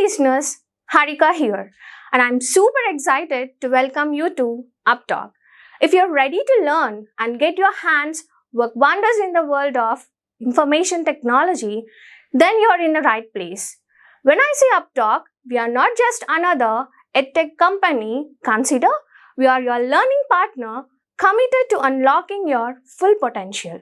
listeners, Harika here, and I'm super excited to welcome you to UppTalk. If you're ready to learn and get your hands work wonders in the world of information technology, then you're in the right place. When I say UppTalk, we are not just another edtech company. Consider we are your learning partner committed to unlocking your full potential.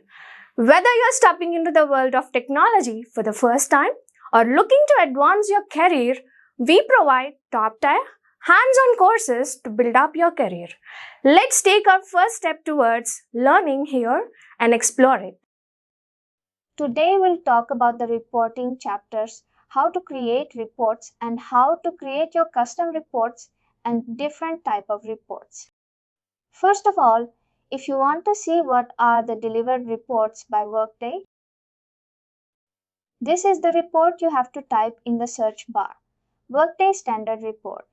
Whether you're stepping into the world of technology for the first time or looking to advance your career, we provide top-tier, hands-on courses to build up your career. Let's take our first step towards learning here and explore it. Today we'll talk about the reporting chapters, how to create reports and how to create your custom reports and different type of reports. First of all, if you want to see what are the delivered reports by Workday, this is the report you have to type in the search bar. Workday Standard Report.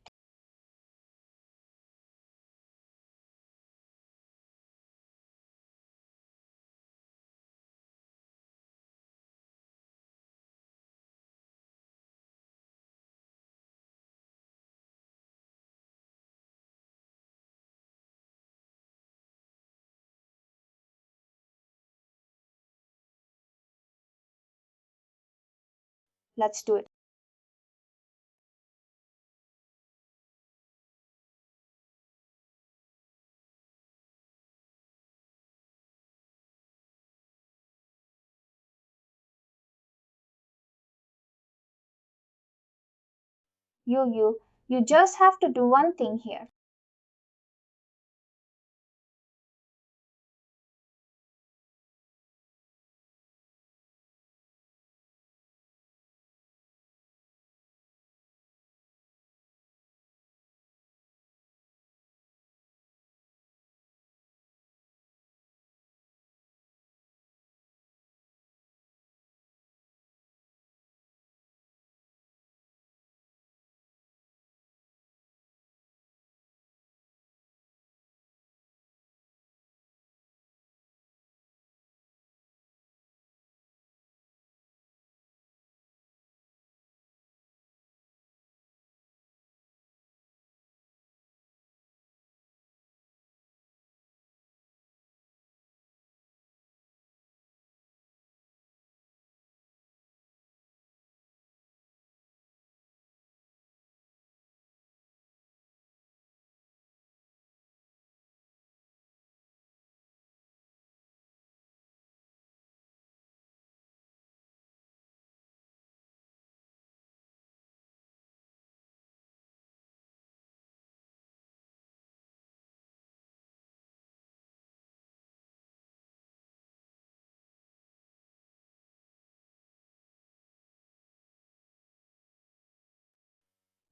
Let's do it. You just have to do one thing here.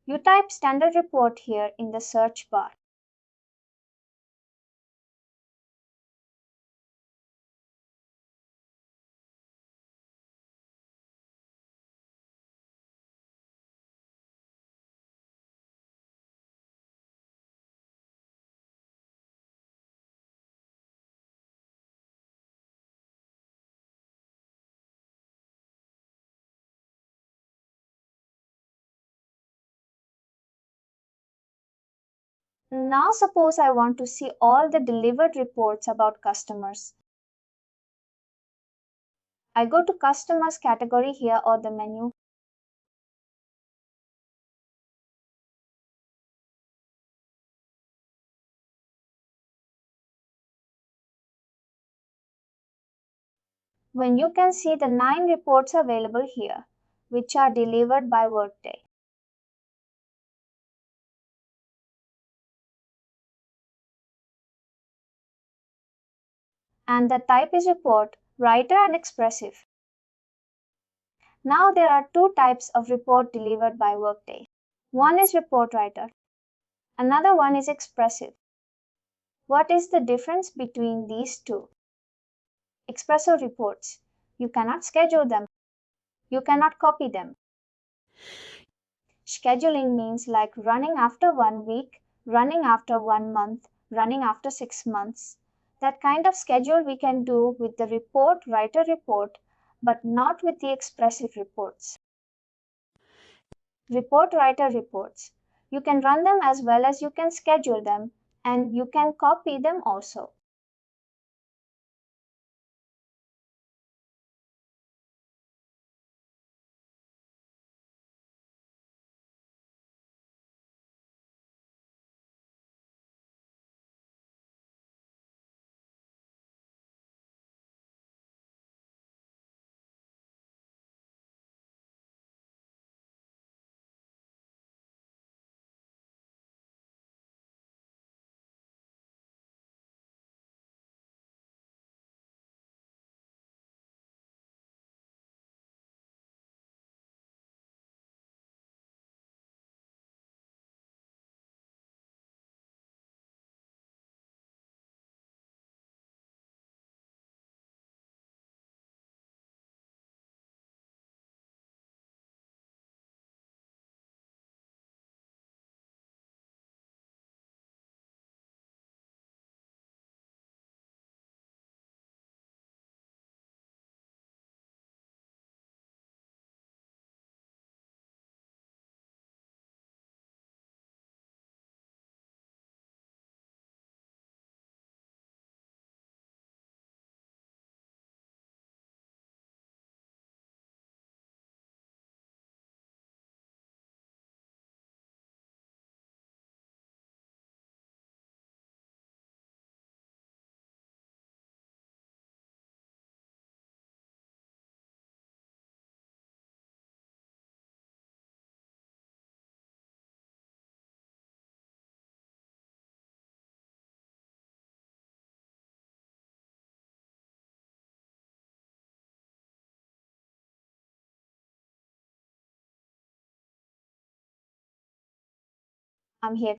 You type standard report here in the search bar. Now suppose I want to see all the delivered reports about customers. I go to customers category here or the menu. When you can see the 9 reports available here, which are delivered by Workday. And the type is report, writer and expressive. Now there are two types of report delivered by Workday. One is report writer. Another one is expressive. What is the difference between these two? Expressive reports. You cannot schedule them. You cannot copy them. Scheduling means like running after 1 week, running after 1 month, running after 6 months. That kind of schedule we can do with the report writer report, but not with the expressive reports. Report writer reports. You can run them as well as you can schedule them, and you can copy them also. I'm here.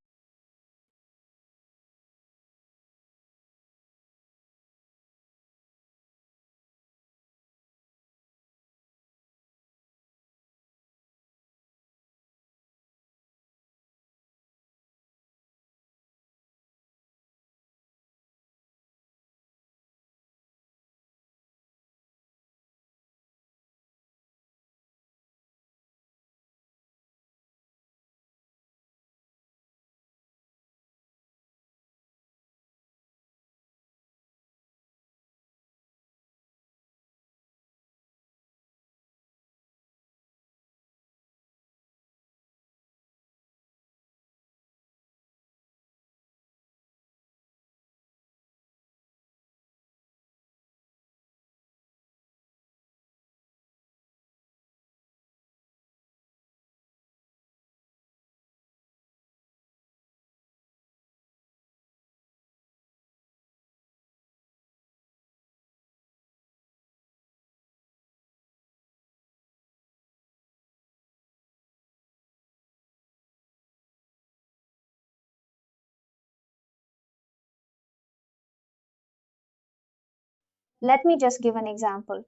Let me just give an example.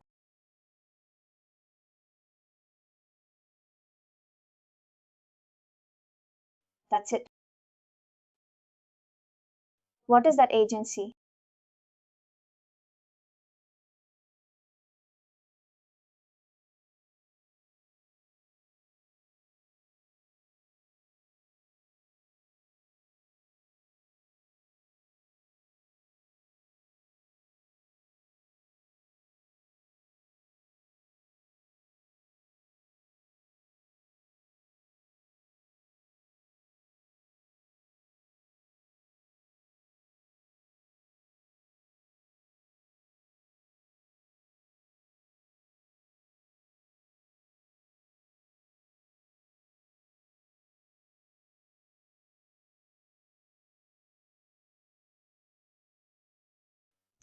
That's it. What is that agency?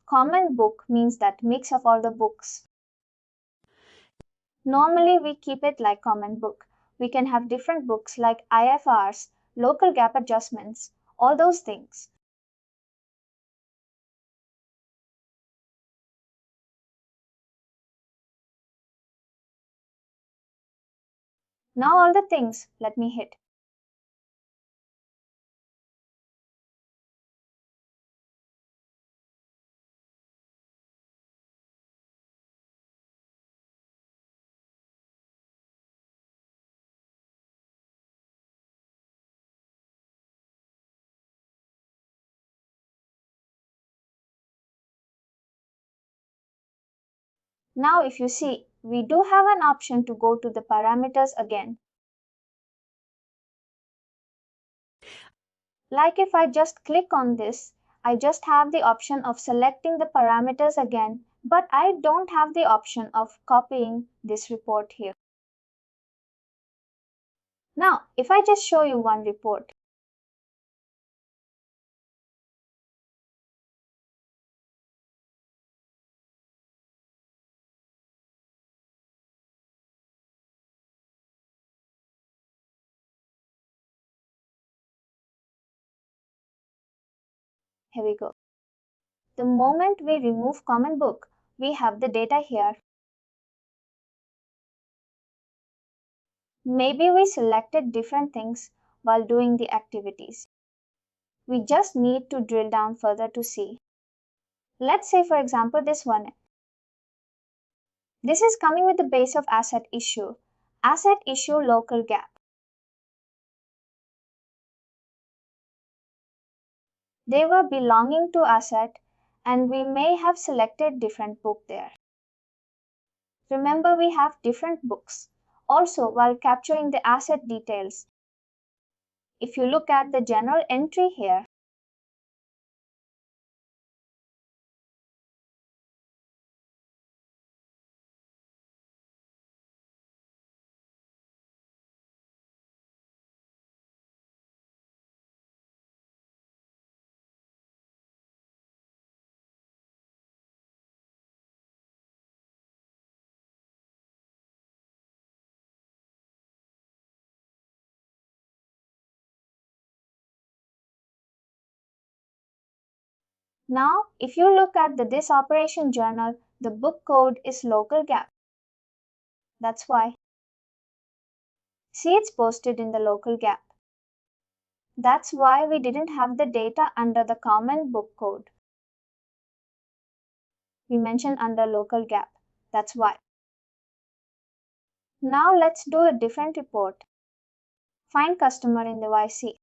Common book means that mix of all the books. Normally, we keep it like common book. We can have different books like IFRs, local gap adjustments, all those things. Now, all the things, let me hit. Now if you see, we do have an option to go to the parameters again. Like if I just click on this, I just have the option of selecting the parameters again, but I don't have the option of copying this report here. Now, if I just show you one report, here we go. The moment we remove common book, we have the data here. Maybe we selected different things while doing the activities. We just need to drill down further to see. Let's say, for example, this one. This is coming with the base of asset issue local gap. They were belonging to asset and we may have selected different book there. Remember, we have different books. Also, while capturing the asset details, if you look at the general entry here, now if you look at the this operation journal, the book code is local gap. That's why. See, it's posted in the local gap. That's why we didn't have the data under the common book code. We mentioned under local gap. That's why. Now let's do a different report. Find customer in the YC.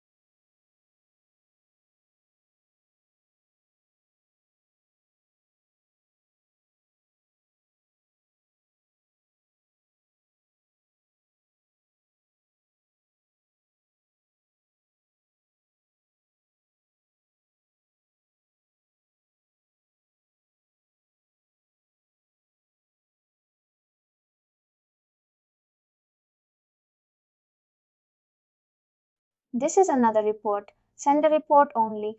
This is another report. Send a report only.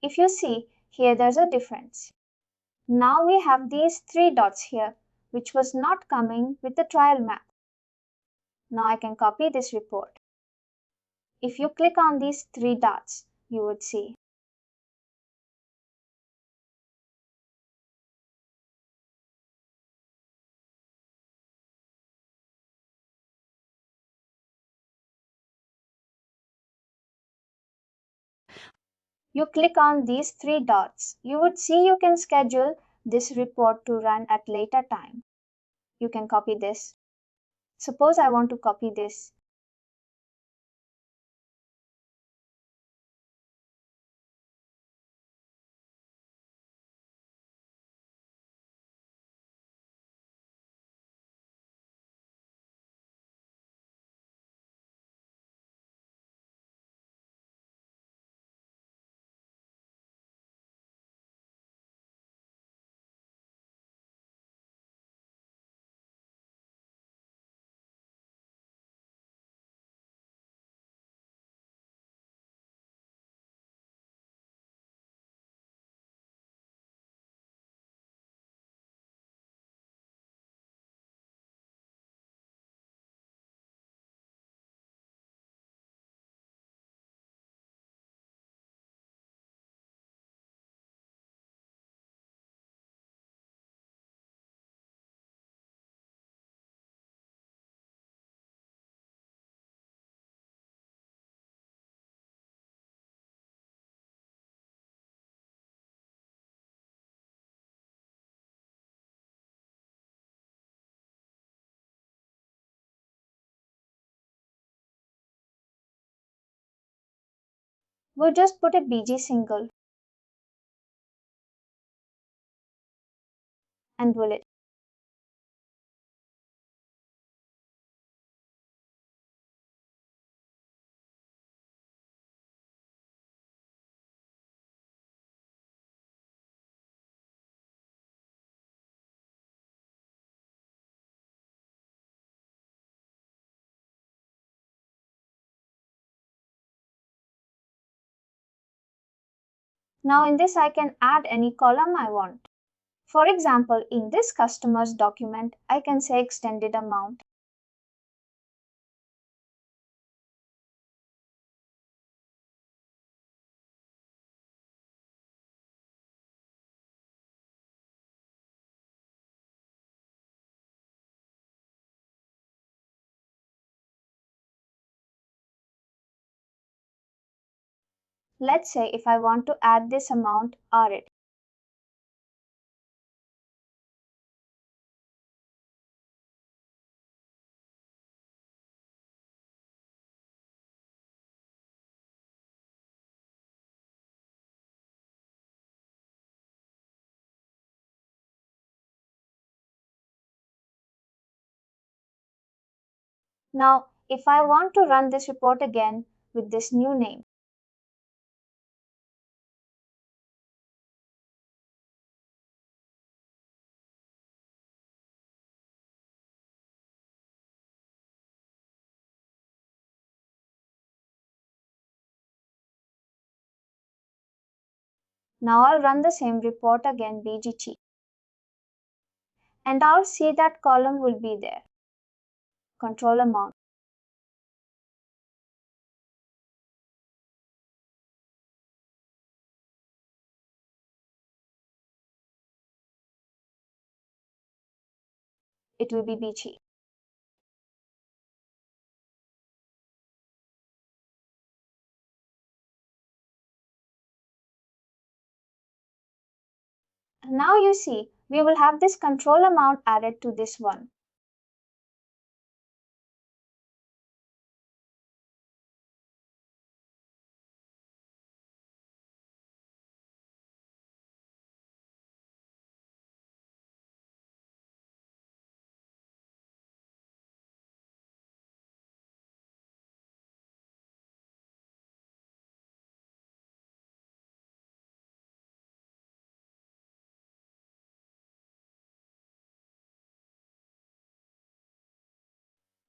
If you see, here there's a difference. Now we have these three dots here, which was not coming with the trial map. Now I can copy this report. If you click on these three dots, you would see. You click on these three dots, you would see you can schedule this report to run at later time. You can copy this. Suppose I want to copy this. We'll just put a BG single and will it. Now in this I can add any column I want. For example, in this customer's document, I can say extended amount. Let's say if I want to add this amount, RIT. Now, if I want to run this report again with this new name, now I'll run the same report again, BGT, and I'll see that column will be there, control amount. It will be BG. Now you see, we will have this control amount added to this one.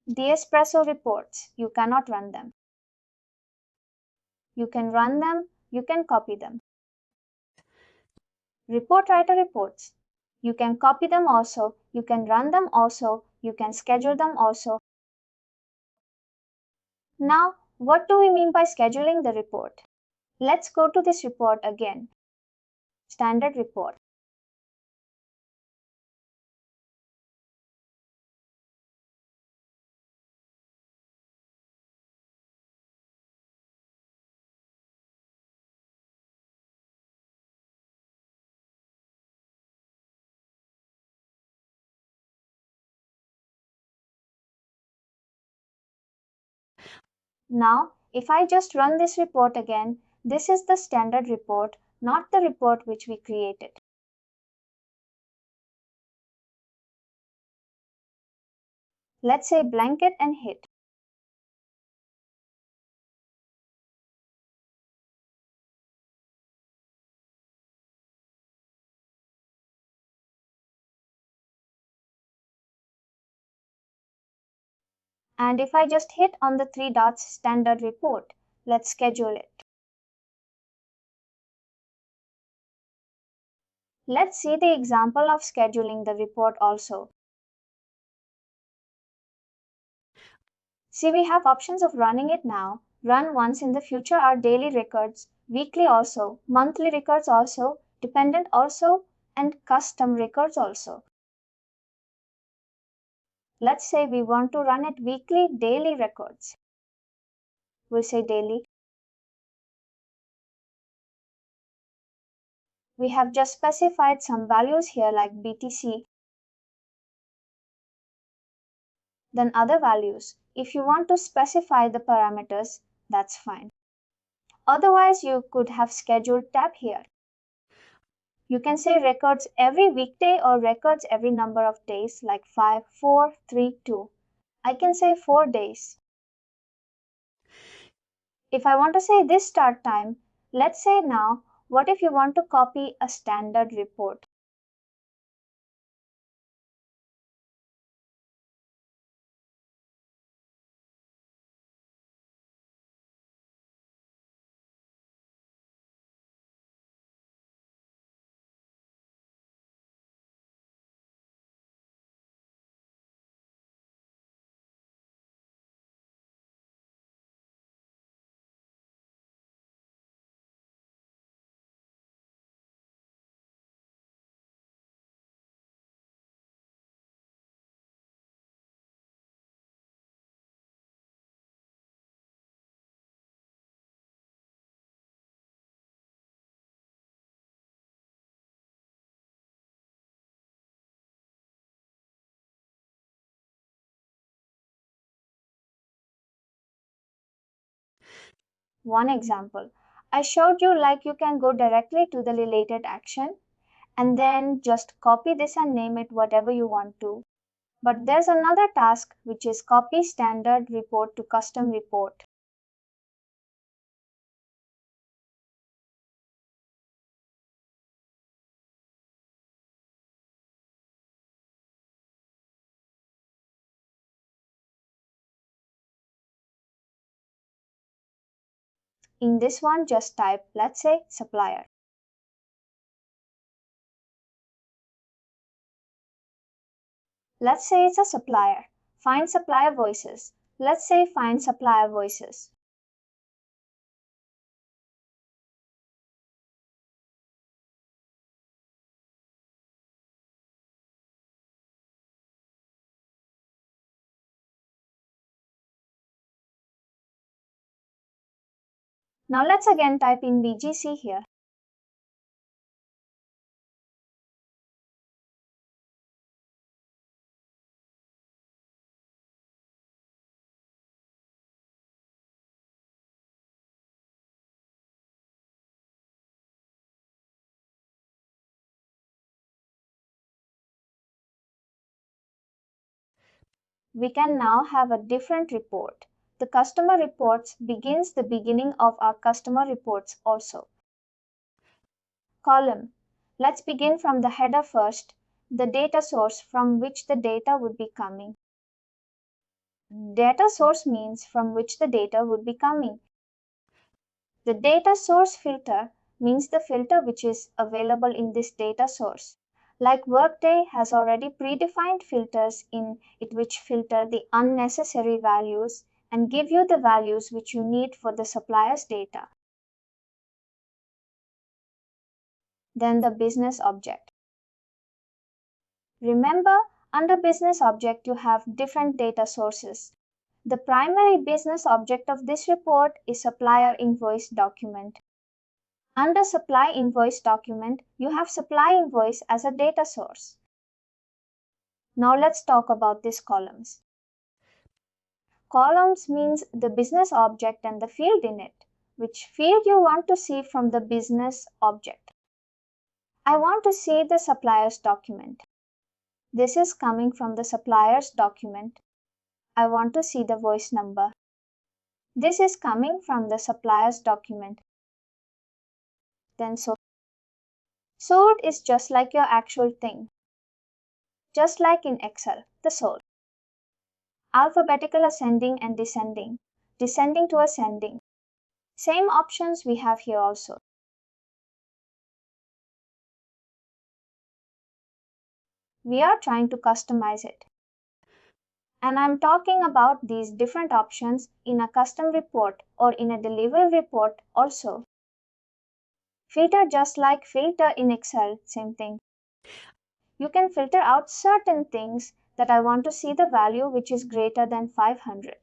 The espresso reports, you cannot run them. You can run them, you can copy them. Report writer reports. You can copy them also, you can run them also, you can schedule them also. Now, what do we mean by scheduling the report? Let's go to this report again. Standard report. Now, if I just run this report again, this is the standard report, not the report which we created. Let's say blanket and hit. And if I just hit on the three dots standard report, let's schedule it. Let's see the example of scheduling the report also. See, we have options of running it now, run once in the future are daily records, weekly also, monthly records also, dependent also, and custom records also. Let's say we want to run it weekly, daily records. We'll say daily. We have just specified some values here like BTC, then other values. If you want to specify the parameters, that's fine. Otherwise, you could have scheduled tab here. You can say records every weekday or records every number of days like 5, 4, 3, 2. I can say 4 days. If I want to say this start time, let's say now, what if you want to copy a standard report? One example. I showed you like you can go directly to the related action and then just copy this and name it whatever you want to. But there's another task which is copy standard report to custom report. In this one, just type, let's say, supplier. Let's say it's a supplier. Find supplier voices. Let's say find supplier voices. Now let's again type in BGC here. We can now have a different report. The customer reports begins the beginning of our customer reports also. Column. Let's begin from the header first, the data source from which the data would be coming. Data source means from which the data would be coming. The data source filter means the filter which is available in this data source. Like Workday has already predefined filters in it which filter the unnecessary values and give you the values which you need for the supplier's data. Then the business object. Remember, under business object you have different data sources. The primary business object of this report is supplier invoice document. Under supply invoice document, you have supply invoice as a data source. Now let's talk about these columns. Columns means the business object and the field in it. Which field you want to see from the business object? I want to see the supplier's document. This is coming from the supplier's document. I want to see the voice number. This is coming from the supplier's document. Then sort is just like your actual thing. Just like in Excel, the sort. Alphabetical ascending and descending. Descending to ascending. Same options we have here also. We are trying to customize it. And I'm talking about these different options in a custom report or in a delivery report also. Filter just like filter in Excel, same thing. You can filter out certain things that I want to see the value which is greater than 500.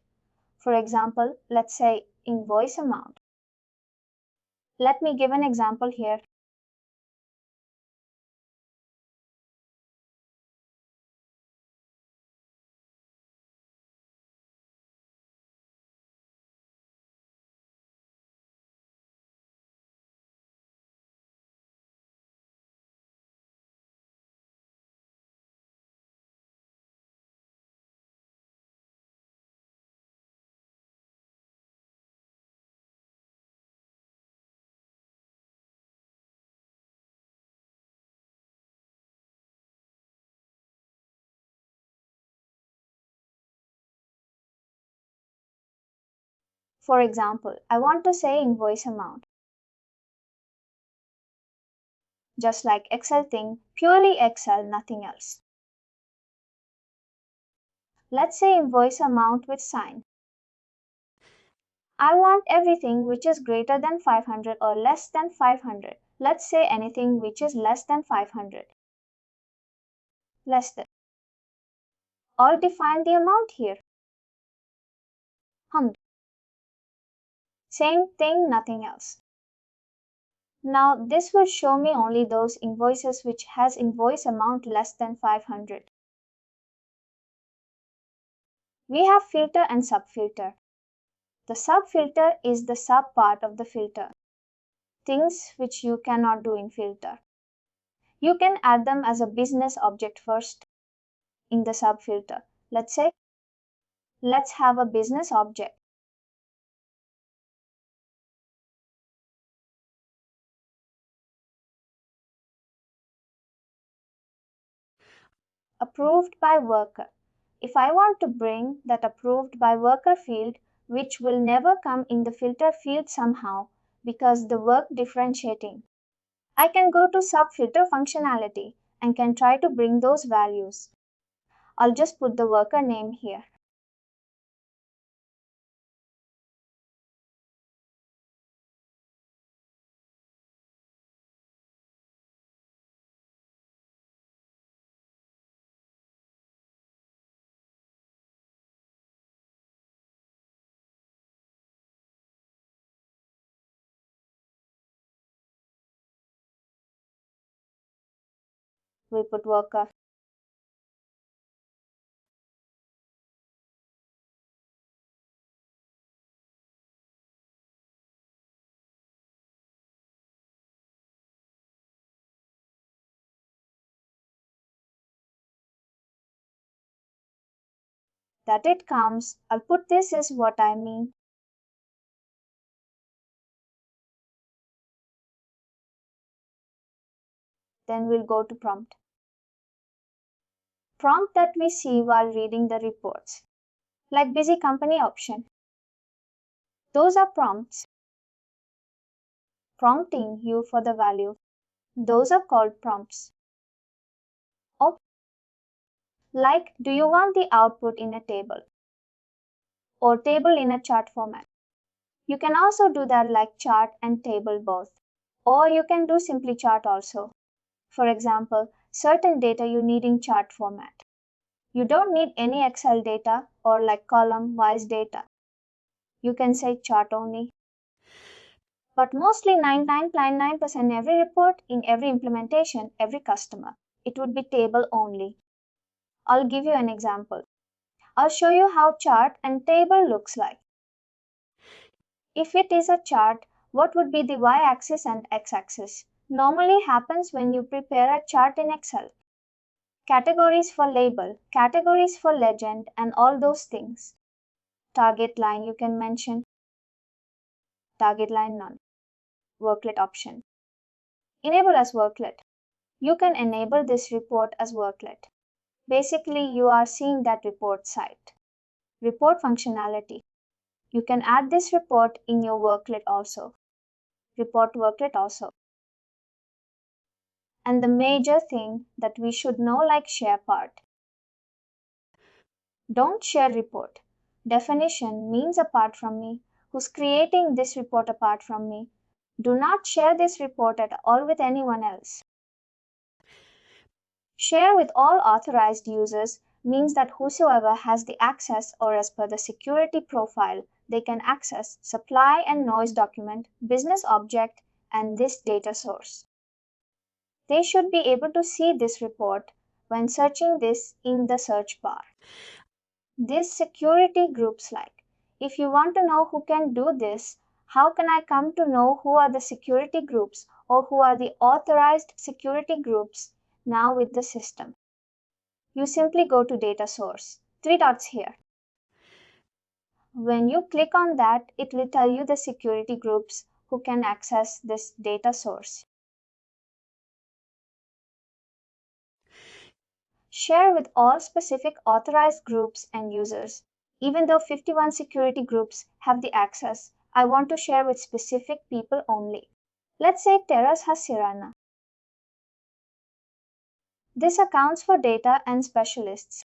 For example, let's say invoice amount. Let me give an example here. For example, I want to say invoice amount. Just like Excel thing, purely Excel, nothing else. Let's say invoice amount with sign. I want everything which is greater than 500 or less than 500. Let's say anything which is less than 500. Less than. Or define the amount here. Same thing, nothing else. Now this will show me only those invoices which has invoice amount less than 500. We have filter and subfilter. The subfilter is the sub part of the filter. Things which you cannot do in filter. You can add them as a business object first in the subfilter. Let's say, let's have a business object. Approved by worker. If I want to bring that approved by worker field, which will never come in the filter field somehow because the work differentiating, I can go to subfilter functionality and can try to bring those values. I'll just put the worker name here. We put worker. That it comes, I'll put this is what I mean. Then we'll go to prompt. Prompt that we see while reading the reports, like busy company option. Those are prompts, prompting you for the value. Those are called prompts. Or like, do you want the output in a table or table in a chart format? You can also do that like chart and table both. Or you can do simply chart also. For example, certain data you need in chart format. You don't need any Excel data or like column-wise data. You can say chart only. But mostly 99.9% every report in every implementation, every customer, it would be table only. I'll give you an example. I'll show you how chart and table looks like. If it is a chart, what would be the y-axis and x-axis? Normally happens when you prepare a chart in Excel. Categories for label, categories for legend, and all those things. Target line you can mention. Target line none. Worklet option. Enable as worklet. You can enable this report as worklet. Basically, you are seeing that report site. Report functionality. You can add this report in your worklet also. Report worklet also. And the major thing that we should know like share part. Don't share report. Definition means apart from me. Who's creating this report apart from me? Do not share this report at all with anyone else. Share with all authorized users means that whosoever has the access or as per the security profile, they can access supply and noise document, business object, and this data source. They should be able to see this report when searching this in the search bar. This security groups like, if you want to know who can do this, how can I come to know who are the security groups or who are the authorized security groups now with the system? You simply go to data source, three dots here. When you click on that, it will tell you the security groups who can access this data source. Share with all specific authorized groups and users. Even though 51 security groups have the access, I want to share with specific people only. Let's say Terrace has Sirana. This accounts for data and specialists.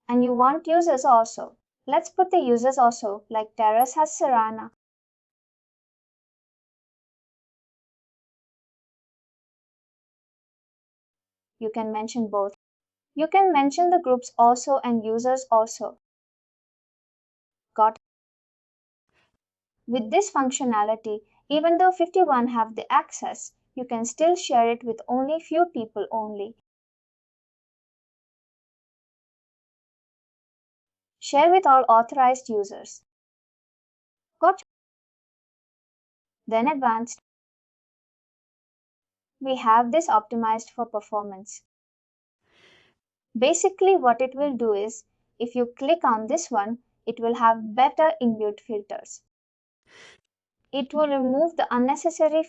And you want users also. Let's put the users also, like Terrace has Sirana. You can mention both. You can mention the groups also and users also. Got it? With this functionality, even though 51 have the access, you can still share it with only few people only. Share with all authorized users. Got it? Then advanced. We have this optimized for performance. Basically what it will do is, if you click on this one, it will have better inbuilt filters. It will remove the unnecessary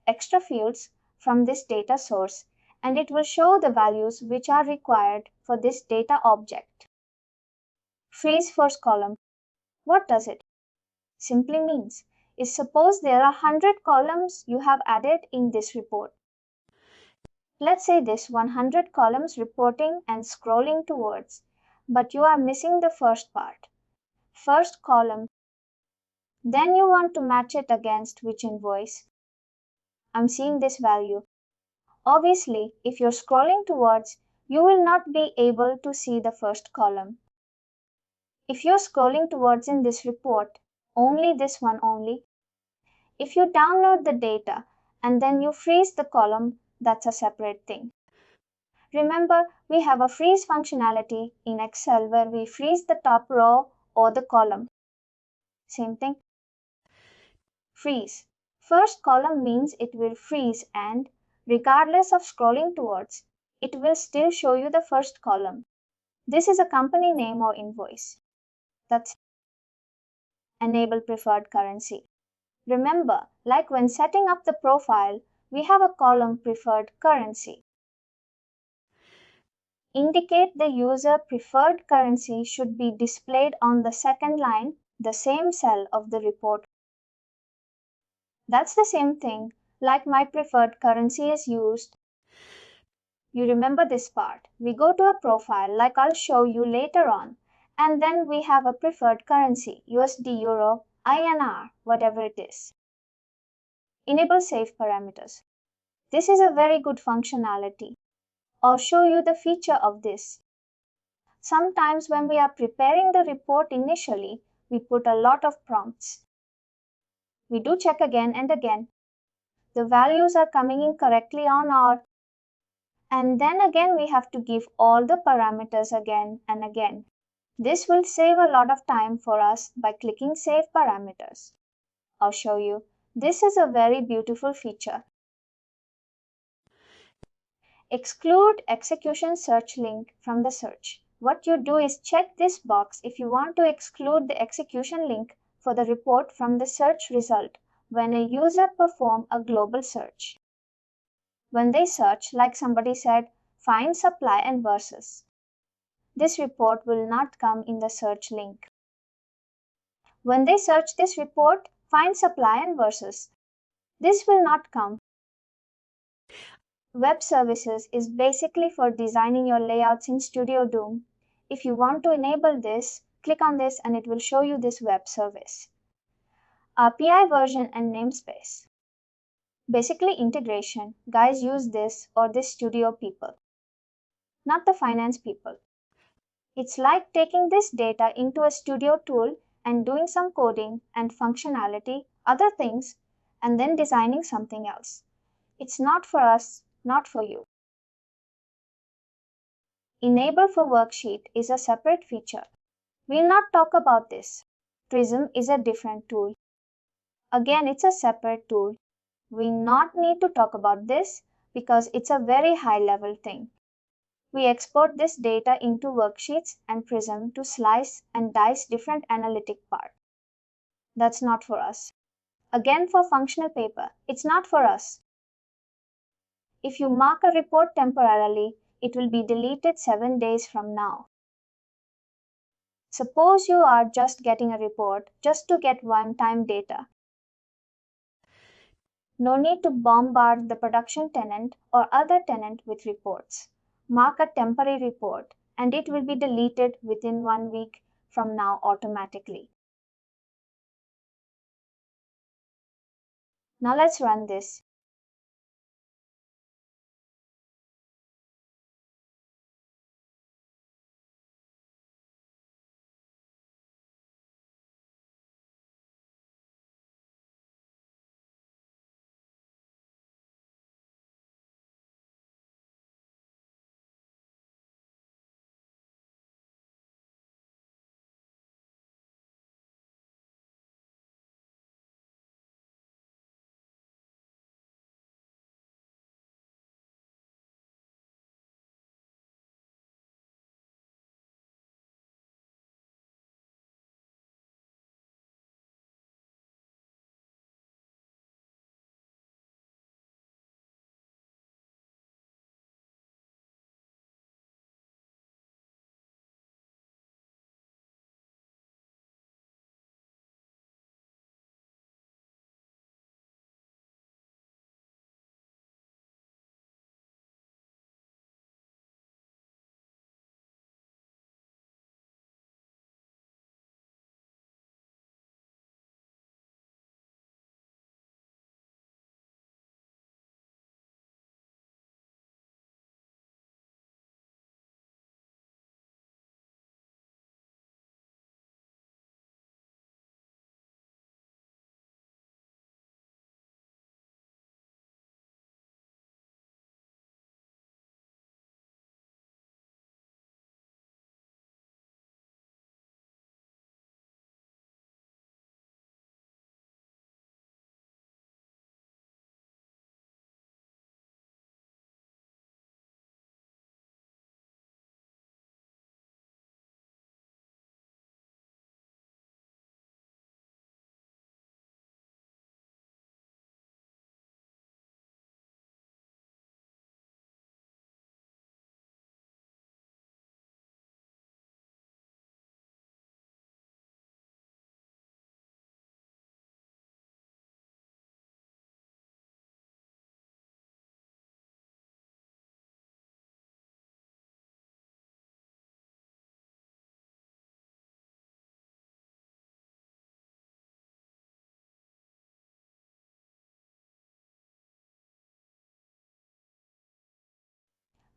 extra fields from this data source, and it will show the values which are required for this data object. Freeze first column. What does it? Simply means, is suppose there are 100 columns you have added in this report. Let's say this 100 columns reporting and scrolling towards, but you are missing the first part. First column. Then you want to match it against which invoice? I'm seeing this value. Obviously, if you're scrolling towards, you will not be able to see the first column. If you're scrolling towards in this report, only this one only. If you download the data and then you freeze the column, that's a separate thing. Remember, we have a freeze functionality in Excel where we freeze the top row or the column. Same thing. Freeze. First column means it will freeze and, regardless of scrolling towards, it will still show you the first column. This is a company name or invoice. That's enable preferred currency. Remember, like when setting up the profile, we have a column preferred currency. Indicate the user preferred currency should be displayed on the second line, the same cell of the report. That's the same thing, like my preferred currency is used. You remember this part. We go to a profile, like I'll show you later on, and then we have a preferred currency, USD, Euro, INR, whatever it is. Enable save parameters. This is a very good functionality. I'll show you the feature of this. Sometimes when we are preparing the report initially, we put a lot of prompts. We do check again and again. The values are coming in correctly or not. And then again we have to give all the parameters again and again. This will save a lot of time for us by clicking Save Parameters. I'll show you. This is a very beautiful feature. Exclude execution search link from the search. What you do is check this box if you want to exclude the execution link for the report from the search result when a user performs a global search. When they search, like somebody said, find supply and versus. This report will not come in the search link. When they search this report, find supply and versus. This will not come. Web services is basically for designing your layouts in Studio Doom. If you want to enable this, click on this and it will show you this web service. API version and namespace. Basically integration. Guys use this or this studio people, not the finance people. It's like taking this data into a studio tool and doing some coding and functionality, other things, and then designing something else. It's not for us, not for you. Enable for worksheet is a separate feature. We'll not talk about this. Prism is a different tool. Again, it's a separate tool. We not need to talk about this because it's a very high level thing. We export this data into worksheets and Prism to slice and dice different analytic parts. That's not for us. Again, for functional paper, it's not for us. If you mark a report temporarily, It will be deleted 7 days from now. Suppose you are just getting a report just to get one-time data. No need to bombard the production tenant or other tenant with reports. Mark a temporary report and it will be deleted within 1 week from now automatically. Now let's run this.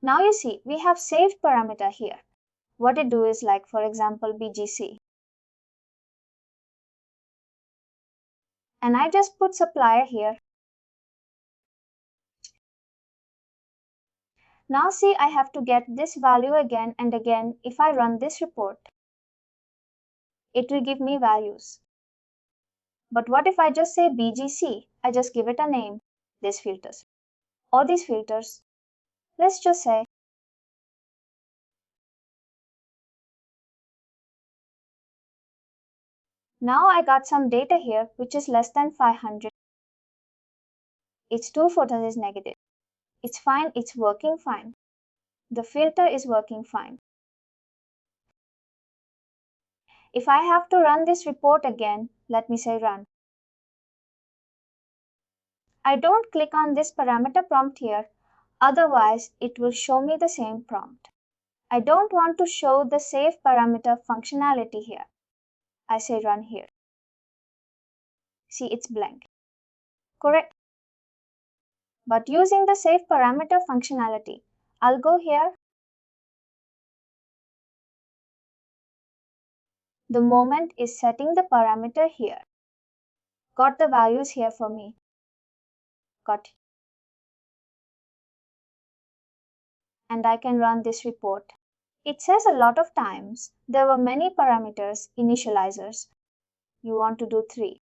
Now you see, we have saved parameter here. What it do is like, for example, BGC. And I just put supplier here. Now see, I have to get this value again and again. If I run this report, it will give me values. But what if I just say BGC? I just give it a name, these filters. Or these filters. Let's just say now I got some data here which is less than 500. Its 2 photons is negative. It's fine, it's working fine. The filter is working fine. If I have to run this report again, let me say run. I don't click on this parameter prompt here, otherwise it will show me the same prompt. I don't want to show the save parameter functionality here. I say run here. See, it's blank. Correct. But using the save parameter functionality, I'll go here. The moment is setting the parameter here. Got the values here for me. Got it. And I can run this report. It says a lot of times there were many parameters initializers. You want to do 3.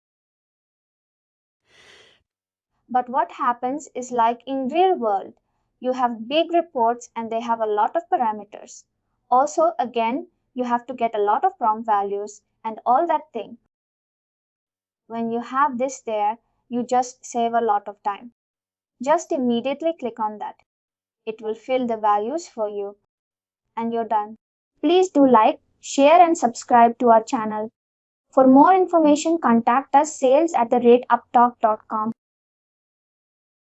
But what happens is like in real world, you have big reports and they have a lot of parameters. Also, again, you have to get a lot of prompt values and all that thing. When you have this there, you just save a lot of time. Just immediately click on that. It will fill the values for you. And you're done. Please do like, share, and subscribe to our channel. For more information, contact us sales@uptalk.com.